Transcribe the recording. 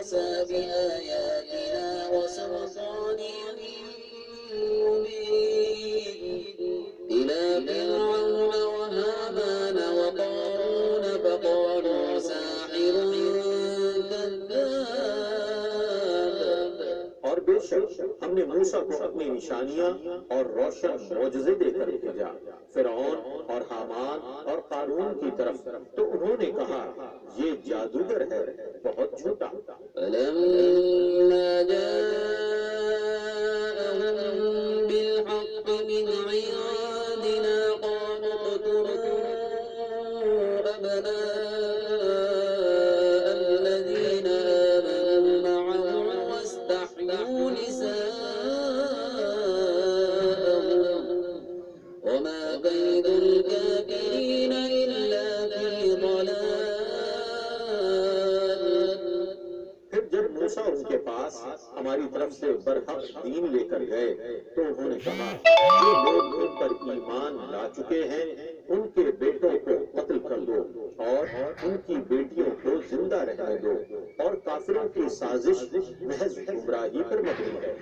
موسى بآياتنا وسلطان مبين إلى فرعون وهامان وقارون فقالوا ساحر كذاب। और बेशक हमने मूसा को अपनी निशानियां और रोशन मौजज़े देकर भेजा फिरौन और हामान और कारून की तरफ, तो उन्होंने कहा ये जादूगर है, बहुत झूठा। फलम्मा जाअहum बिलहक़्क़ मिन इंदिना क़ालू इक़्तुलू अबनाअ अल्लज़ीना आमनू मअहु वस्तहयू निसाअहum वमा कैदुल काफिरीन इल्ला फी ضलाल। फिर जब मूसा उनके पास हमारी तरफ से बरहक दीन लेकर गए तो उन्होंने कहा जो लोग उन पर ईमान ला चुके हैं उनके बेटों को कत्ल कर दो और उनकी बेटियों को जिंदा रहने दो, और काफिरों की साजिश महज गुमराही पर मबनी है।